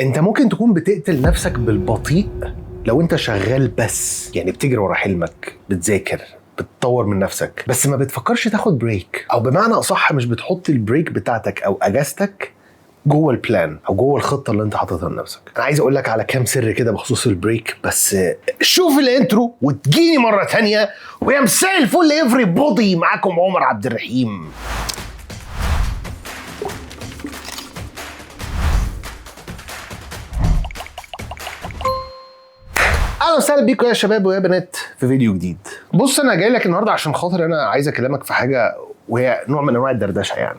انت ممكن تكون بتقتل نفسك بالبطيء لو انت شغال بس، يعني بتجري ورا حلمك، بتذاكر، بتطور من نفسك، بس ما بتفكرش تاخد بريك، او بمعنى اصح مش بتحط البريك بتاعتك او اجازتك جوه البلان او جوه الخطه اللي انت حاططها لنفسك. انا عايز اقول لك على كام سر كده بخصوص البريك، بس شوف الانترو وتجيني مره تانية. ويا مساء الفل افري بودي، معاكم عمر عبد الرحيم. اهلا وسهلا بيكم يا شباب ويا بنات في فيديو جديد. بص، انا جاي لك النهارده عشان خاطر انا عايز اكلمك في حاجه، وهي نوع من انواع الدردشه. يعني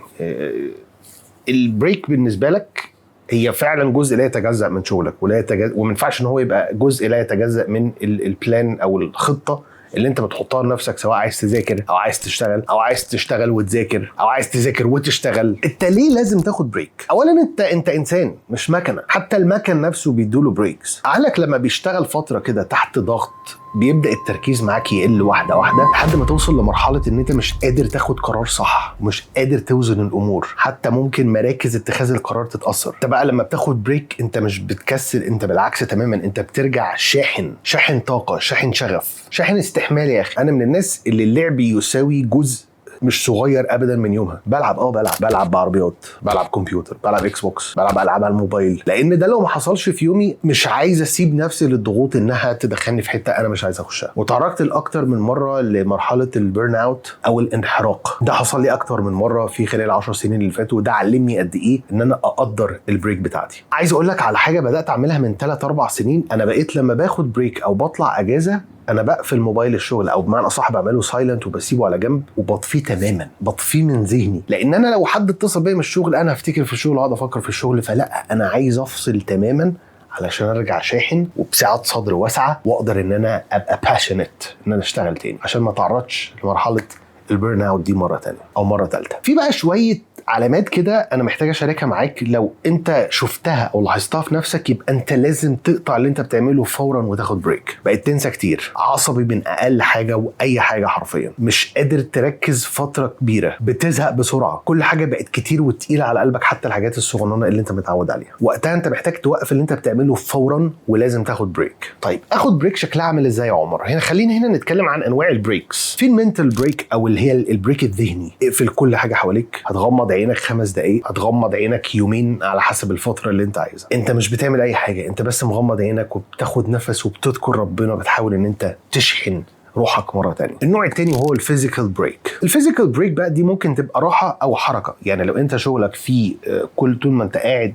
البريك بالنسبه لك هي فعلا جزء لا يتجزأ من شغلك، وما ينفعش ان هو يبقى جزء لا يتجزأ من البلان او الخطه اللي انت بتحطها لنفسك، سواء عايز تذاكر او عايز تشتغل او عايز تشتغل وتذاكر او عايز تذاكر وتشتغل. انت ليه لازم تاخد بريك؟ اولا انت انسان مش مكنه، حتى المكن نفسه بيدوله بريكس. عقلك لما بيشتغل فتره كده تحت ضغط بيبدأ التركيز معاك يقل واحدة واحدة لحد ما توصل لمرحلة ان انت مش قادر تاخد قرار صح، ومش قادر توزن الامور، حتى ممكن مراكز اتخاذ القرار تتأثر. انت بقى لما بتاخد بريك انت مش بتكسل، انت بالعكس تماما، انت بترجع شاحن طاقة، شاحن شغف، شاحن استحمال. يا اخي انا من الناس اللي اللعب يساوي جزء مش صغير ابدا من يومها. بلعب بعربيات، بلعب كمبيوتر، بلعب اكس بوكس، بلعب العاب على الموبايل، لان ده لو ما حصلش في يومي مش عايز اسيب نفسي للضغوط انها تدخلني في حته انا مش عايز اخشها. وتعرضت لاكتر من مره لمرحله البيرن اوت او الانحراق. ده حصل لي اكتر من مره في خلال 10 سنين اللي فاتوا، وده علمني قد ايه ان انا اقدر البريك بتاعتي. عايز اقول لك على حاجه بدات اعملها من 3-4 سنين. انا بقيت لما باخد بريك او بطلع اجازه انا بقفل موبايل الشغل، او بمعنى اصح بعمله سايلنت وبسيبه على جنب وبطفيه تماما، بطفيه من ذهني. لان انا لو حد اتصل بيا من الشغل انا هفتكر في الشغل واقعد افكر في الشغل. فلا، انا عايز افصل تماما علشان ارجع شاحن وبسعه صدر واسعه، واقدر ان انا ابقى باشنت ان انا اشتغل تاني، عشان ما اتعرضش لمرحله البيرن اوت دي مره تانية او مره ثالثه. في بقى شويه علامات كده انا محتاج اشاركها معاك، لو انت شفتها او لاحظتها في نفسك يبقى انت لازم تقطع اللي انت بتعمله فورا وتاخد بريك. بقيت تنسى كتير، عصبي من اقل حاجه واي حاجه حرفيا، مش قادر تركز فتره كبيره، بتزهق بسرعه، كل حاجه بقت كتير وتقيله على قلبك، حتى الحاجات الصغننه اللي انت متعود عليها. وقتها انت محتاج توقف اللي انت بتعمله فورا ولازم تاخد بريك. طيب اخد بريك شكلها عامل ازاي يا عمر؟ خلينا هنا نتكلم عن انواع البريكس. في المنتال بريك او اللي هي البريك الذهني. اقفل كل حاجه حواليك، هتغمض عينك 5 دقايق، هتغمض عينك يومين على حسب الفتره اللي انت عايزها. انت مش بتعمل اي حاجه، انت بس مغمض عينك وبتاخد نفس وبتذكر ربنا، بتحاول ان انت تشحن روحك مره تانية. النوع التاني هو الفيزيكال بريك. الفيزيكال بريك بقى دي ممكن تبقى راحه او حركه. يعني لو انت شغلك فيه كل طول ما انت قاعد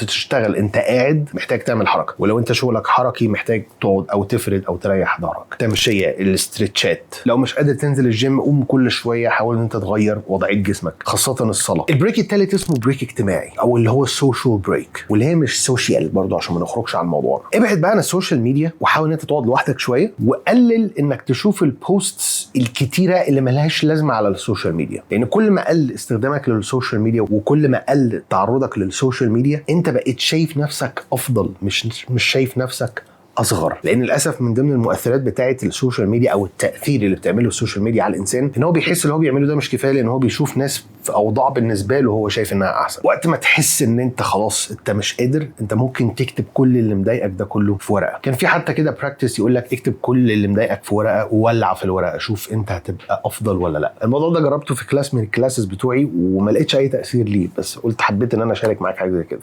تشتغل انت قاعد، محتاج تعمل حركه. ولو انت شغلك حركي محتاج تقعد او تفرد او تريح ظهرك، تمشيه، الاسترتشات. لو مش قادر تنزل الجيم قوم كل شويه، حاول ان انت تغير وضعيه جسمك، خاصه الصلاه. البريك الثالث اسمه بريك اجتماعي او اللي هو السوشيال بريك، واللي هي مش سوشيال برضو عشان ما نخرجش عن الموضوع. ابعد بقى عن السوشيال ميديا وحاول ان انت تقعد لوحدك شويه، وقلل انك تشوف البوستس الكتيره اللي ملهاش لازمه على السوشيال ميديا. لان كل ما قل استخدامك للسوشيال ميديا وكل ما قل تعرضك للسوشيال ميديا انت بقيت شايف نفسك افضل، مش شايف نفسك اصغر. لان للاسف من ضمن المؤثرات بتاعه السوشيال ميديا او التاثير اللي بتعمله السوشيال ميديا على الانسان ان هو بيحس ان هو بيعمله ده مش كفايه، لان هو بيشوف ناس في اوضاع بالنسبه له هو شايف انها احسن. وقت ما تحس ان انت خلاص انت مش قادر، انت ممكن تكتب كل اللي مضايقك ده كله في ورقه. كان في حتى كده براكتس يقول لك اكتب كل اللي مضايقك في ورقه وولع في الورقه، شوف انت هتبقى افضل ولا لا. الموضوع ده جربته في كلاس من الكلاسز بتوعي وما لقيتش اي تاثير ليه، بس قلت حبيت ان انا اشارك معاك حاجه زي كده.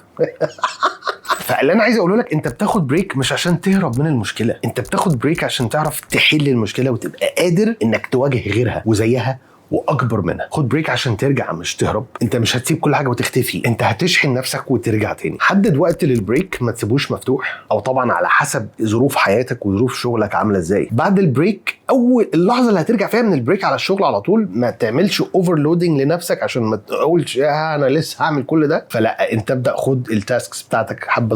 فاللي انا عايز اقوله لك، انت بتاخد بريك مش عشان تهرب من المشكله، انت بتاخد بريك عشان تعرف تحل المشكله وتبقى قادر انك تواجه غيرها وزيها واكبر منها. خد بريك عشان ترجع مش تهرب. انت مش هتسيب كل حاجه وتختفي، انت هتشحن نفسك وترجع تاني. حدد وقت للبريك، ما تسيبوش مفتوح، او طبعا على حسب ظروف حياتك وظروف شغلك عامله ازاي. بعد البريك اول اللحظه اللي هترجع فيها من البريك على الشغل على طول ما تعملش اوفرلودنج لنفسك عشان ما تقولش انا لسه هعمل كل ده. فلا، انت ابدا خد التاسكس بتاعتك حبه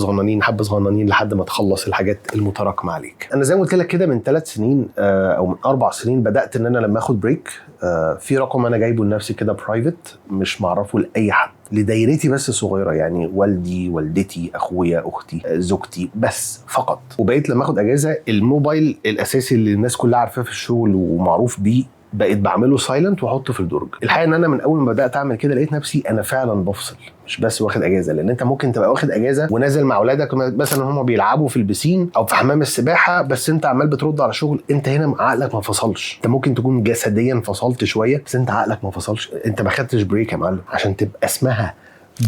صغننين لحد ما تخلص الحاجات المتراكمه عليك. انا زي ما قلت لك كده من 3 سنين او من 4 سنين بدات ان انا لما اخد بريك في رقم انا جايبه لنفسي كده برايفت، مش معرفه لاي حد، لدايرتي بس صغيره، يعني والدي، والدتي، اخويا، اختي، زوجتي بس فقط. وبقيت لما اخد اجازه الموبايل الاساسي اللي الناس كلها عارفاه في الشغل ومعروف بيه بقيت بعمله سايلنت واحطه في الدرج. الحقيقه ان انا من اول ما بدات اعمل كده لقيت نفسي انا فعلا بفصل، مش بس واخد اجازه. لان انت ممكن تبقى واخد اجازه ونازل مع اولادك مثلا هم بيلعبوا في البسين او في حمام السباحه، بس انت عمال بترد على شغل. انت هنا عقلك ما فصلش. انت ممكن تكون جسديا فصلت شويه بس انت عقلك ما فصلش. انت ما خدتش بريك يا معلم. عشان تبقى اسمها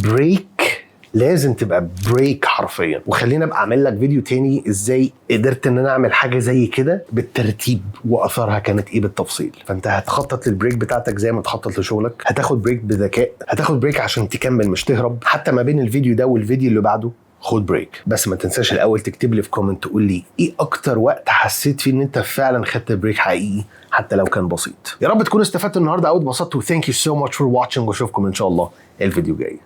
بريك لازم تبقى بريك حرفيا. وخلينا ابقى اعمل لك فيديو تاني ازاي قدرت ان انا اعمل حاجه زي كده بالترتيب واثارها كانت ايه بالتفصيل. فانت هتخطط للبريك بتاعتك زي ما تخطط لشغلك، هتاخد بريك بذكاء، هتاخد بريك عشان تكمل مش تهرب. حتى ما بين الفيديو ده والفيديو اللي بعده خد بريك. بس ما تنساش الاول تكتب لي في كومنت تقول لي ايه اكتر وقت حسيت فيه ان انت فعلا خدت بريك حقيقي حتى لو كان بسيط. يا رب تكونوا استفدتوا النهارده او اتبسطتوا. ثانك يو سو ماتش فور واتشنج، واشوفكم ان شاء الله الفيديو جاي.